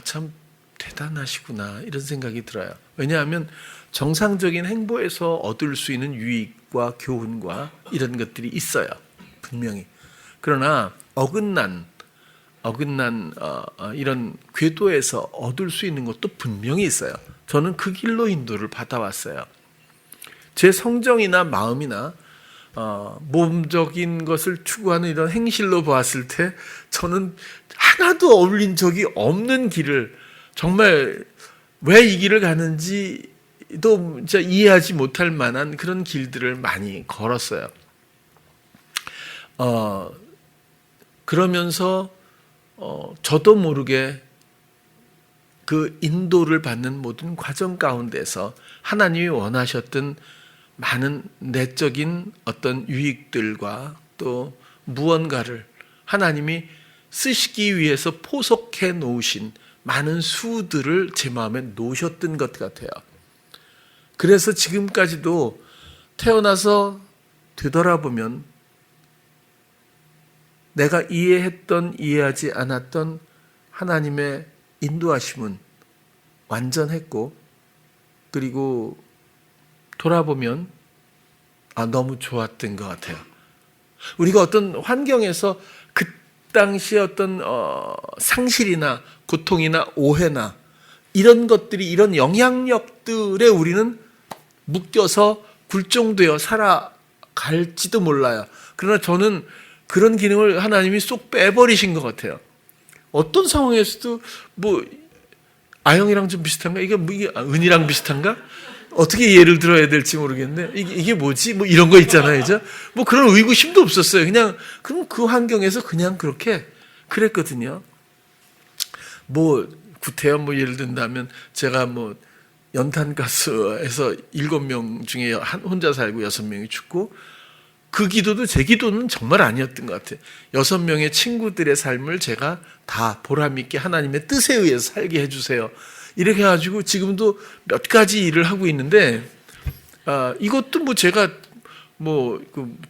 참 대단하시구나 이런 생각이 들어요. 왜냐하면 정상적인 행보에서 얻을 수 있는 유익과 교훈과 이런 것들이 있어요, 분명히. 그러나 어긋난 이런 궤도에서 얻을 수 있는 것도 분명히 있어요. 저는 그 길로 인도를 받아왔어요. 제 성정이나 마음이나 몸적인 것을 추구하는 이런 행실로 보았을 때 저는 하나도 어울린 적이 없는 길을, 정말 왜 이 길을 가는지도 진짜 이해하지 못할 만한 그런 길들을 많이 걸었어요. 그러면서 저도 모르게 그 인도를 받는 모든 과정 가운데서 하나님이 원하셨던 많은 내적인 어떤 유익들과 또 무언가를 하나님이 쓰시기 위해서 포석해 놓으신 많은 수들을 제 마음에 놓으셨던 것 같아요. 그래서 지금까지도 태어나서 되돌아보면 내가 이해했던 이해하지 않았던 하나님의 인도하심은 완전했고, 그리고 돌아보면 너무 좋았던 것 같아요. 우리가 어떤 환경에서 그 당시에 어떤 상실이나 고통이나 오해나 이런 것들이, 이런 영향력들에 우리는 묶여서 굴종되어 살아갈지도 몰라요. 그러나 저는 그런 기능을 하나님이 쏙 빼버리신 것 같아요. 어떤 상황에서도 아영이랑 좀 비슷한가? 이게 은이랑 비슷한가? 어떻게 예를 들어야 될지 모르겠는데 이게 뭐지? 이런 거 있잖아요, 그죠? 그런 의구심도 없었어요. 그럼 그 환경에서 그냥 그렇게 그랬거든요. 구태여 예를 든다면 제가 연탄가스에서 7명 중에 혼자 살고 6명이 죽고, 그 기도도 제 기도는 정말 아니었던 것 같아요. 6명의 친구들의 삶을 제가 다 보람있게 하나님의 뜻에 의해서 살게 해주세요. 이렇게 해가지고 지금도 몇 가지 일을 하고 있는데, 이것도 제가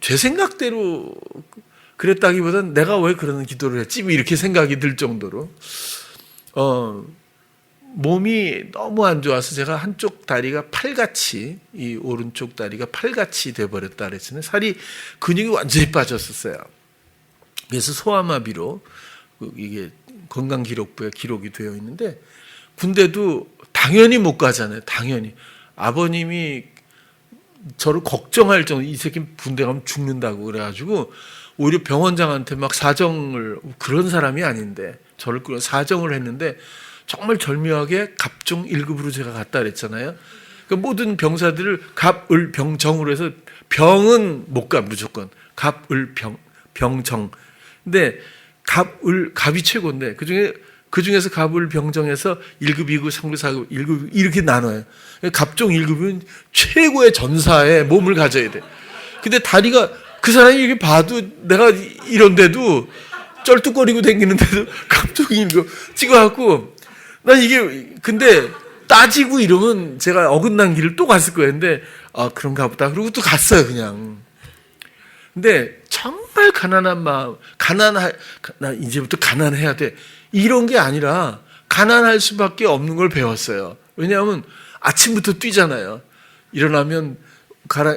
제 생각대로 그랬다기보다는 내가 왜 그런 기도를 했지? 이렇게 생각이 들 정도로, 몸이 너무 안 좋아서 제가 한쪽 다리가 팔같이, 이 오른쪽 다리가 팔같이 돼버렸다 그랬잖아요. 살이, 근육이 완전히 빠졌었어요. 그래서 소아마비로 이게 건강기록부에 기록이 되어 있는데, 군대도 당연히 못 가잖아요. 당연히. 아버님이 저를 걱정할 정도, 이 새끼 군대 가면 죽는다고 그래가지고 오히려 병원장한테 사정을, 그런 사람이 아닌데 저를 사정을 했는데, 정말 절묘하게 갑종 1급으로 제가 갔다 그랬잖아요. 그러니까 모든 병사들을 갑을 병정으로 해서, 병은 못 가, 무조건. 갑을 병정. 근데 갑이 최고인데, 그 중에서 갑을 병정해서 1급, 2급, 3급, 4급, 1급 이렇게 나눠요. 갑종 1급은 최고의 전사의 몸을 가져야 돼. 근데 다리가, 그 사람이 이렇게 봐도 내가 이런데도 쩔뚝거리고 다니는데도 갑종 1급 찍어갖고, 난 근데 따지고 이러면 제가 어긋난 길을 또 갔을 거예요. 근데 그런가 보다. 그리고 또 갔어요, 그냥. 근데 정말 가난한 마음, 나 이제부터 가난해야 돼, 이런 게 아니라 가난할 수밖에 없는 걸 배웠어요. 왜냐하면 아침부터 뛰잖아요. 일어나면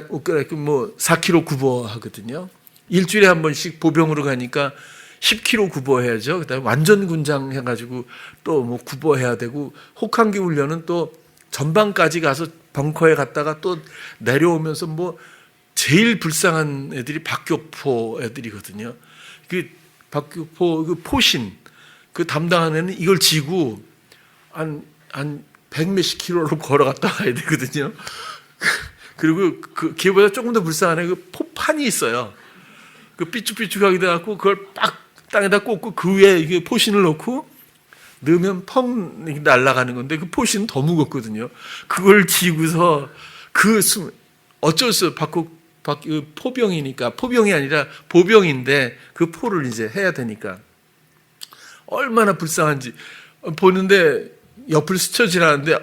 옷 갈아입고 4km 굽어하거든요. 일주일에 한 번씩 보병으로 가니까 10km 굽어해야죠. 그다음에 완전 군장 해가지고 또 굽어해야 되고, 혹한기 훈련은 또 전방까지 가서 벙커에 갔다가 또 내려오면서 제일 불쌍한 애들이 박격포 애들이거든요. 그 박격포 그 포신 그 담당하는 애는 이걸 지고 한 100몇십 킬로로 걸어갔다 와야 되거든요. 그리고 걔보다 조금 더 불쌍한 애, 그 포판이 있어요. 그 삐죽삐죽하게 돼갖고 그걸 딱 땅에다 꽂고 그 위에 이게 포신을 넣고 넣으면 펑 날아가는 건데, 그 포신은 더 무겁거든요. 그걸 지고서 어쩔 수 없어요. 포병이니까, 포병이 아니라 보병인데 그 포를 이제 해야 되니까 얼마나 불쌍한지 보는데 옆을 스쳐 지나는데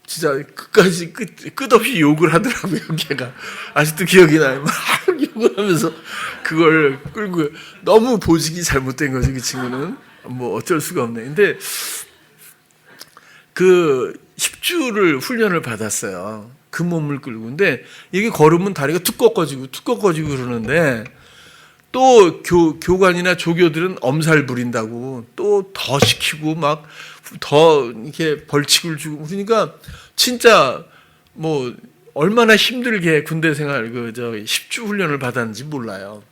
진짜 끝까지 끝없이 욕을 하더라고요. 걔가 아직도 기억이 나요. 막 욕을 하면서 그걸 끌고, 너무 보직이 잘못된 거지 그 친구는. 뭐 어쩔 수가 없네. 근데 그 10주를 훈련을 받았어요. 그 몸을 끌고. 근데 이게 걸으면 다리가 툭 꺾어지고 그러는데, 또 교관이나 조교들은 엄살 부린다고 또 더 시키고 막 더 이렇게 벌칙을 주고, 그러니까 진짜 뭐 얼마나 힘들게 군대 생활 10주 훈련을 받았는지 몰라요.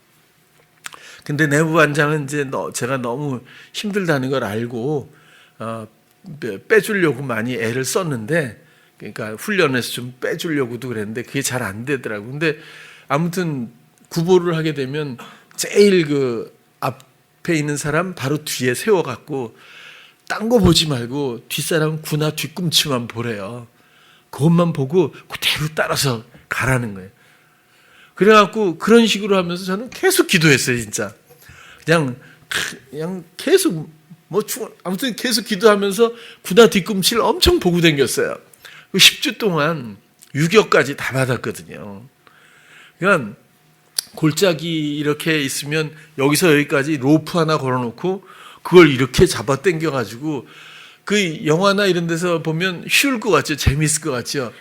근데 내부 반장은 이제 제가 너무 힘들다는 걸 알고 빼주려고 많이 애를 썼는데, 그러니까 훈련에서 좀 빼주려고도 그랬는데 그게 잘 안 되더라고. 근데 아무튼 구보를 하게 되면 제일 그 앞에 있는 사람 바로 뒤에 세워갖고 딴 거 보지 말고 뒷사람 구나 뒤꿈치만 보래요. 그것만 보고 그대로 따라서 가라는 거예요. 그래갖고 그런 식으로 하면서 저는 계속 기도했어요, 진짜. 그냥 계속 아무튼 계속 기도하면서 구나 뒤꿈치를 엄청 보고 다녔어요. 10주 동안 유격까지 다 받았거든요. 그러니까 골짜기 이렇게 있으면 여기서 여기까지 로프 하나 걸어놓고 그걸 이렇게 잡아 당겨가지고, 그 영화나 이런 데서 보면 쉬울 것 같죠? 재미있을 것 같죠?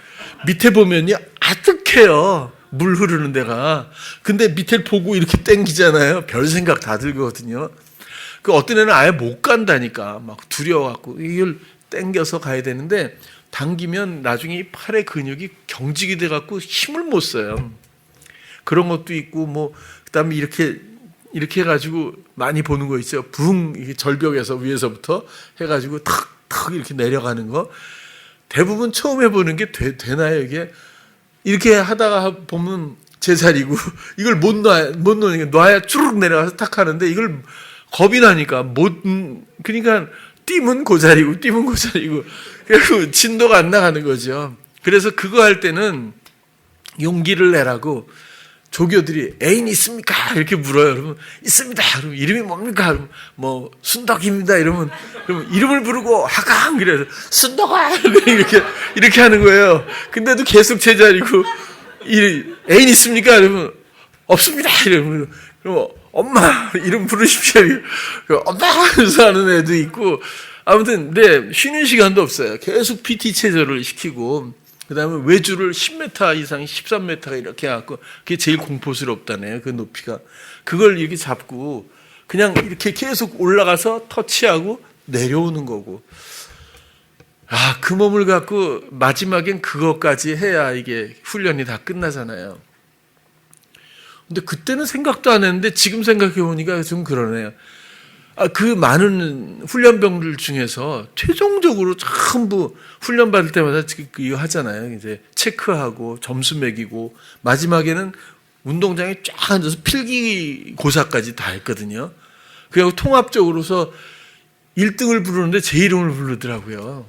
밑에 보면요, 아득해요. 물 흐르는 데가. 근데 밑에 보고 이렇게 당기잖아요. 별 생각 다 들거든요. 그 어떤 애는 아예 못 간다니까. 막 두려워갖고 이걸 당겨서 가야 되는데, 당기면 나중에 이 팔의 근육이 경직이 돼갖고 힘을 못 써요. 그런 것도 있고, 뭐, 그 다음에 이렇게 해가지고 많이 보는 거 있죠. 절벽에서 위에서부터 해가지고 탁탁 이렇게 내려가는 거. 대부분 처음 해보는 게 되나요, 이게? 이렇게 하다가 보면 제자리고, 이걸 못 놓으니까 놔야 쭈르륵 내려가서 탁 하는데, 이걸 겁이 나니까 그러니까 뛰면 고자리고, 그리고 진도가 안 나가는 거죠. 그래서 그거 할 때는 용기를 내라고 조교들이 애인 있습니까? 이렇게 물어요. 그러면 있습니다. 그러면 이름이 뭡니까? 그러면 뭐 순덕입니다. 그러면 이름을 부르고 하강 그래서 순덕아 이렇게 하는 거예요. 근데도 계속 제자리고, 애인 있습니까? 그러면 없습니다. 이러면 그럼 엄마 이름 부르십시오. 엄마 하면서 하는 애도 있고, 아무튼 근데 쉬는 시간도 없어요. 계속 PT 체조를 시키고, 그 다음에 외주를 10m 이상, 13m 이렇게 해갖고, 그게 제일 공포스럽다네요. 그 높이가. 그걸 이렇게 잡고, 그냥 이렇게 계속 올라가서 터치하고 내려오는 거고. 그 몸을 갖고 마지막엔 그것까지 해야 이게 훈련이 다 끝나잖아요. 근데 그때는 생각도 안 했는데 지금 생각해 보니까 좀 그러네요. 그 많은 훈련병들 중에서 최종적으로 전부 훈련 받을 때마다 이거 하잖아요. 이제 체크하고 점수 매기고 마지막에는 운동장에 쫙 앉아서 필기고사까지 다 했거든요. 그리고 통합적으로서 1등을 부르는데 제 이름을 부르더라고요.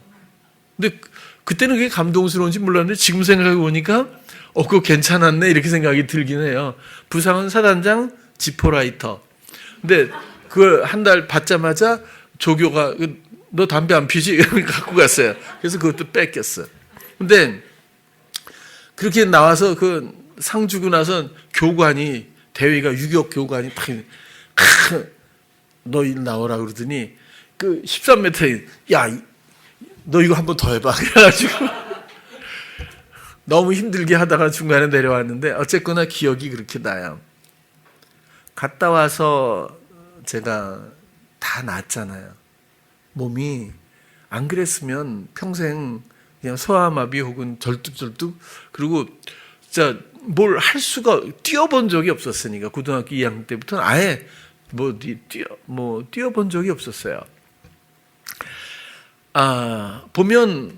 근데 그때는 그게 감동스러운지 몰랐는데 지금 생각해 보니까 그거 괜찮았네 이렇게 생각이 들긴 해요. 부상은 사단장 지포라이터. 근데 그걸 한 달 받자마자 조교가 너 담배 안 피지? 갖고 갔어요. 그래서 그것도 뺏겼어요. 근데 그렇게 나와서 그 상 주고 나서 교관이, 대위가 유격 교관이 너 일 나오라 그러더니 그 13m에 야 너 이거 한 번 더 해봐. 그래가지고 너무 힘들게 하다가 중간에 내려왔는데 어쨌거나 기억이 그렇게 나요. 갔다 와서 제가 다 낫잖아요. 몸이 안 그랬으면 평생 그냥 소아마비 혹은 절뚝절뚝, 그리고 진짜 뭘 할 수가, 뛰어본 적이 없었으니까 고등학교 2학년 때부터는 아예 뛰어본 적이 없었어요. 보면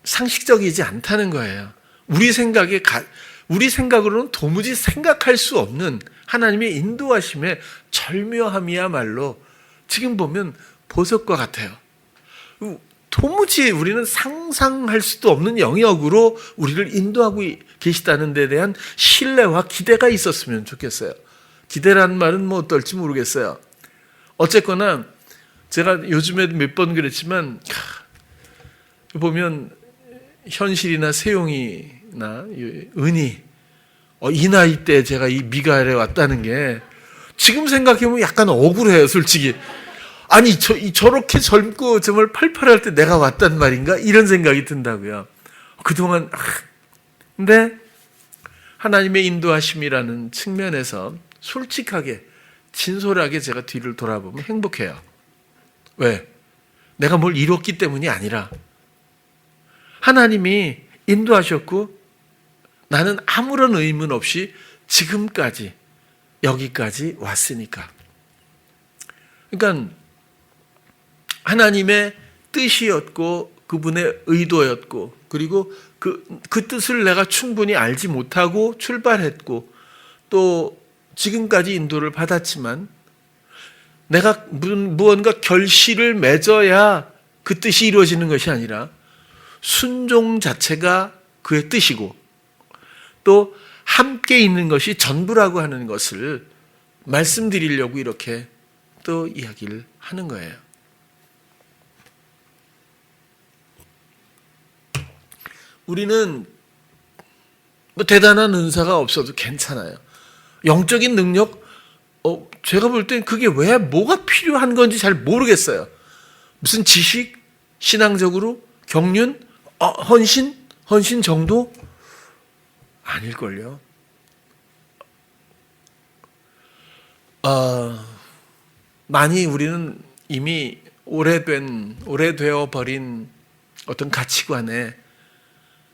상식적이지 않다는 거예요. 우리 생각으로는 도무지 생각할 수 없는 하나님의 인도하심의 절묘함이야말로 지금 보면 보석과 같아요. 도무지 우리는 상상할 수도 없는 영역으로 우리를 인도하고 계시다는 데 대한 신뢰와 기대가 있었으면 좋겠어요. 기대라는 말은 뭐 어떨지 모르겠어요. 어쨌거나 제가 요즘에 몇 번 그랬지만 보면 현실이나 세용이나 은희 이 나이 때 제가 이 미가엘에 왔다는 게 지금 생각해보면 약간 억울해요, 솔직히. 아니 저렇게 젊고 정말 팔팔할 때 내가 왔단 말인가? 이런 생각이 든다고요. 그동안 근데 하나님의 인도하심이라는 측면에서 솔직하게 진솔하게 제가 뒤를 돌아보면 행복해요. 왜? 내가 뭘 이뤘기 때문이 아니라 하나님이 인도하셨고 나는 아무런 의문 없이 지금까지 여기까지 왔으니까. 그러니까 하나님의 뜻이었고 그분의 의도였고 그리고 그 뜻을 내가 충분히 알지 못하고 출발했고 또 지금까지 인도를 받았지만 내가 무언가 결실을 맺어야 그 뜻이 이루어지는 것이 아니라 순종 자체가 그의 뜻이고 또 함께 있는 것이 전부라고 하는 것을 말씀드리려고 이렇게 또 이야기를 하는 거예요. 우리는 뭐 대단한 은사가 없어도 괜찮아요. 영적인 능력, 제가 볼 땐 그게 왜 뭐가 필요한 건지 잘 모르겠어요. 무슨 지식, 신앙적으로, 경륜, 헌신 정도? 아닐걸요. 많이 우리는 이미 오래되어 버린 어떤 가치관에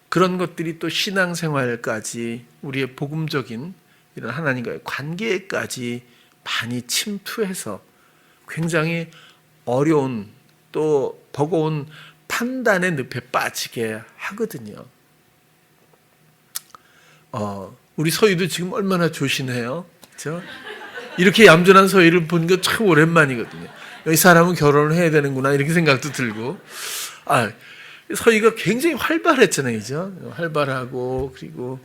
그런 것들이 또 신앙생활까지 우리의 복음적인 이런 하나님과의 관계까지 많이 침투해서 굉장히 어려운 또 버거운 판단의 늪에 빠지게 하거든요. 우리 서희도 지금 얼마나 조신해요. 그렇죠? 이렇게 얌전한 서희를 본 게 참 오랜만이거든요. 이 사람은 결혼을 해야 되는구나 이렇게 생각도 들고. 서희가 굉장히 활발했잖아요. 그죠? 활발하고 그리고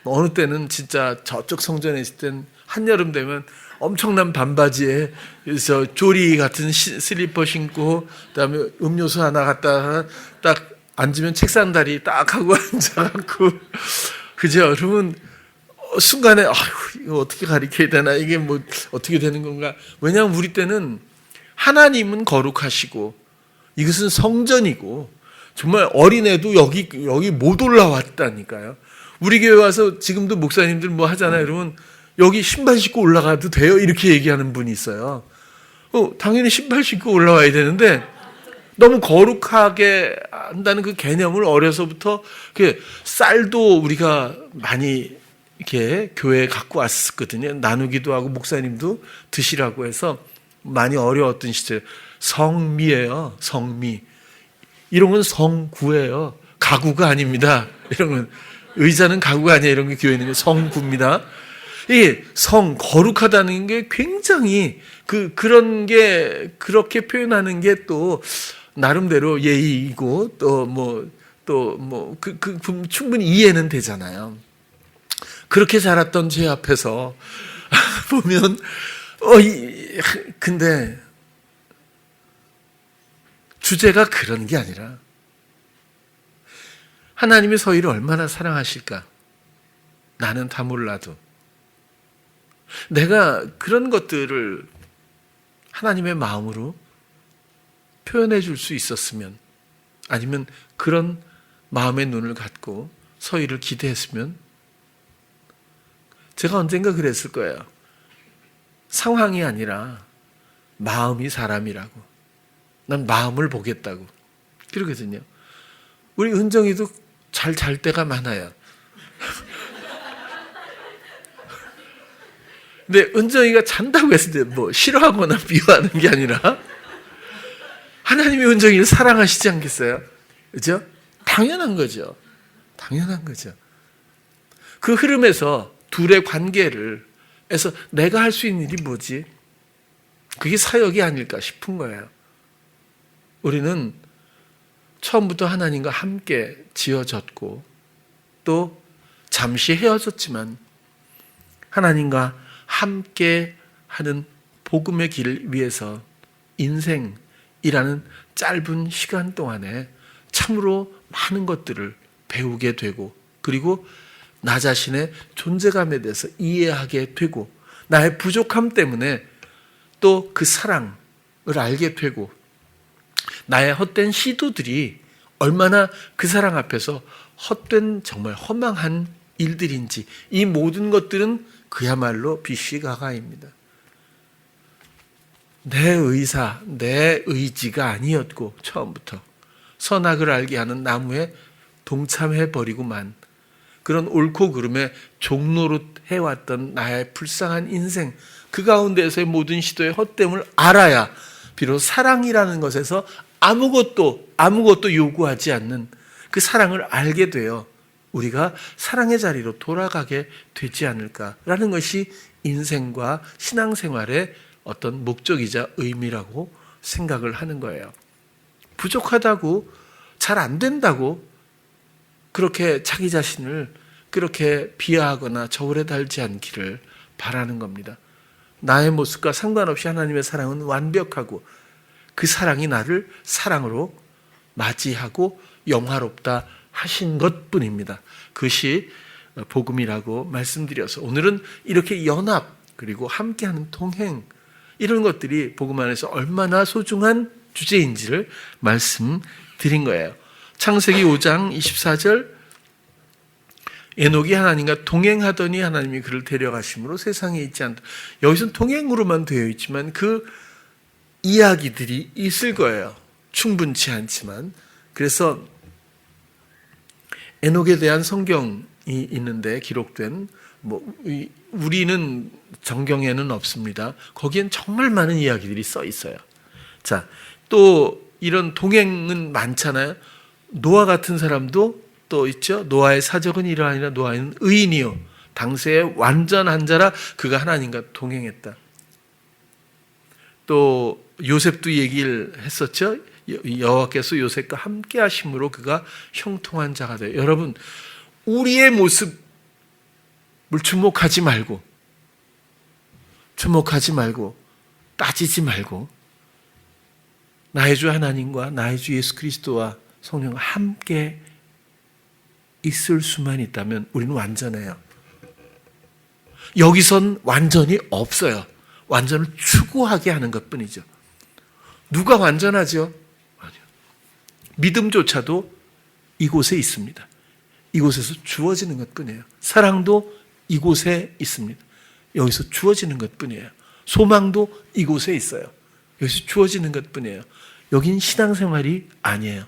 어느 때는 진짜 저쪽 성전에 있을 땐 한여름 되면 엄청난 반바지에 조리 같은 슬리퍼 신고 그다음에 음료수 하나 갖다가 딱 앉으면 책상 다리 딱 하고 앉아갖고 그죠? 그러면 순간에 이거 어떻게 가리켜야 되나 이게 뭐 어떻게 되는 건가? 왜냐하면 우리 때는 하나님은 거룩하시고 이것은 성전이고 정말 어린애도 여기 못 올라왔다니까요. 우리 교회 와서 지금도 목사님들 뭐 하잖아요. 그러면 여기 신발 신고 올라가도 돼요? 이렇게 얘기하는 분이 있어요. 당연히 신발 신고 올라와야 되는데 너무 거룩하게 한다는 그 개념을 어려서부터 쌀도 우리가 많이 이렇게 교회에 갖고 왔었거든요. 나누기도 하고 목사님도 드시라고 해서 많이 어려웠던 시절. 성미예요. 성미. 이런 건 성구예요. 가구가 아닙니다. 이런 건 의자는 가구가 아니에요. 이런 게 교회에 있는 게 성구입니다. 이 거룩하다는 게 굉장히 그런 게 그렇게 표현하는 게 또 나름대로 예의이고 충분히 이해는 되잖아요. 그렇게 자랐던 제 앞에서 보면 근데 주제가 그런 게 아니라 하나님의 서희를 얼마나 사랑하실까? 나는 다 몰라도 내가 그런 것들을 하나님의 마음으로 표현해 줄 수 있었으면 아니면 그런 마음의 눈을 갖고 서희를 기대했으면 제가 언젠가 그랬을 거예요. 상황이 아니라 마음이 사람이라고. 난 마음을 보겠다고. 그러거든요. 우리 은정이도 잘 잘 때가 많아요. 근데 은정이가 잔다고 했을 때 뭐 싫어하거나 미워하는 게 아니라 하나님이 은정이를 사랑하시지 않겠어요? 그죠? 당연한 거죠. 당연한 거죠. 그 흐름에서 둘의 관계를 해서 내가 할 수 있는 일이 뭐지? 그게 사역이 아닐까 싶은 거예요. 우리는 처음부터 하나님과 함께 지어졌고 또 잠시 헤어졌지만 하나님과 함께 하는 복음의 길을 위해서 인생이라는 짧은 시간 동안에 참으로 많은 것들을 배우게 되고 그리고 나 자신의 존재감에 대해서 이해하게 되고 나의 부족함 때문에 또 그 사랑을 알게 되고 나의 헛된 시도들이 얼마나 그 사랑 앞에서 헛된 정말 허망한 일들인지 이 모든 것들은 그야말로 비쉬가가입니다. 내 의사, 내 의지가 아니었고 처음부터 선악을 알게 하는 나무에 동참해버리고만 그런 옳고 그름의 종로로 해왔던 나의 불쌍한 인생 그 가운데서의 모든 시도의 헛됨을 알아야 비로소 사랑이라는 것에서 아무것도 요구하지 않는 그 사랑을 알게 되어 우리가 사랑의 자리로 돌아가게 되지 않을까라는 것이 인생과 신앙생활의 어떤 목적이자 의미라고 생각을 하는 거예요. 부족하다고 잘 안 된다고 그렇게 자기 자신을 그렇게 비하하거나 저울에 달지 않기를 바라는 겁니다. 나의 모습과 상관없이 하나님의 사랑은 완벽하고 그 사랑이 나를 사랑으로 맞이하고 영화롭다 하신 것뿐입니다. 그것이 복음이라고 말씀드려서 오늘은 이렇게 연합 그리고 함께하는 동행 이런 것들이 복음 안에서 얼마나 소중한 주제인지를 말씀드린 거예요. 창세기 5장 24절 에녹이 하나님과 동행하더니 하나님이 그를 데려가심으로 세상에 있지 않다. 여기서는 동행으로만 되어 있지만 그 이야기들이 있을 거예요. 충분치 않지만. 그래서 에녹에 대한 성경이 있는데 기록된 우리는 정경에는 없습니다. 거기엔 정말 많은 이야기들이 써 있어요. 자, 또 이런 동행은 많잖아요. 노아 같은 사람도 또 있죠. 노아의 사적은 이러하니라 노아는 의인이요 당세의 완전한 자라 그가 하나님과 동행했다. 또 요셉도 얘기를 했었죠. 여호와께서 요셉과 함께 하심으로 그가 형통한 자가 돼요. 여러분 우리의 모습을 주목하지 말고 따지지 말고 나의 주 하나님과 나의 주 예수 그리스도와 성령과 함께 있을 수만 있다면 우리는 완전해요. 여기선 완전이 없어요. 완전을 추구하게 하는 것뿐이죠. 누가 완전하죠? 아니요. 믿음조차도 이곳에 있습니다. 이곳에서 주어지는 것뿐이에요. 사랑도 이곳에 있습니다. 여기서 주어지는 것뿐이에요. 소망도 이곳에 있어요. 여기서 주어지는 것뿐이에요. 여긴 신앙생활이 아니에요.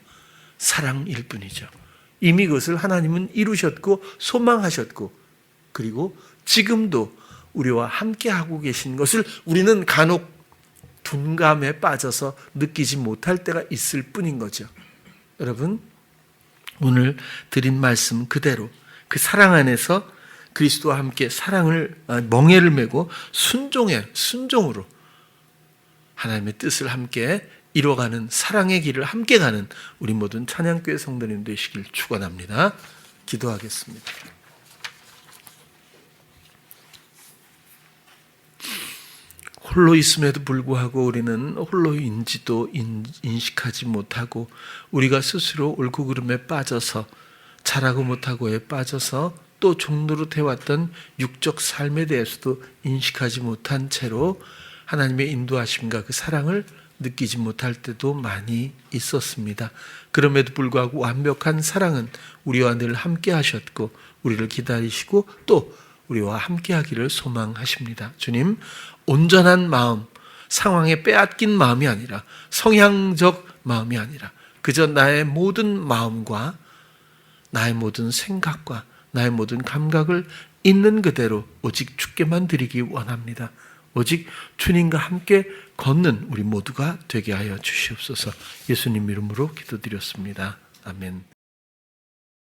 사랑일 뿐이죠. 이미 그것을 하나님은 이루셨고 소망하셨고 그리고 지금도 우리와 함께하고 계신 것을 우리는 간혹 둔감에 빠져서 느끼지 못할 때가 있을 뿐인 거죠. 여러분 오늘 드린 말씀 그대로 그 사랑 안에서 그리스도와 함께 사랑을 멍에를 메고 순종으로 하나님의 뜻을 함께 이뤄가는 사랑의 길을 함께 가는 우리 모든 찬양교회 성도님 되시길 축원합니다. 기도하겠습니다. 홀로 있음에도 불구하고 우리는 홀로인지도 인식하지 못하고 우리가 스스로 옳고 그름에 빠져서 잘하고 못하고에 빠져서 또 종로로 되어왔던 육적 삶에 대해서도 인식하지 못한 채로 하나님의 인도하심과 그 사랑을 느끼지 못할 때도 많이 있었습니다. 그럼에도 불구하고 완벽한 사랑은 우리와 늘 함께 하셨고 우리를 기다리시고 또 우리와 함께 하기를 소망하십니다. 주님, 온전한 마음, 상황에 빼앗긴 마음이 아니라 성향적 마음이 아니라 그저 나의 모든 마음과 나의 모든 생각과 나의 모든 감각을 있는 그대로 오직 주께만 드리기 원합니다. 오직 주님과 함께 걷는 우리 모두가 되게 하여 주시옵소서. 예수님 이름으로 기도드렸습니다. 아멘.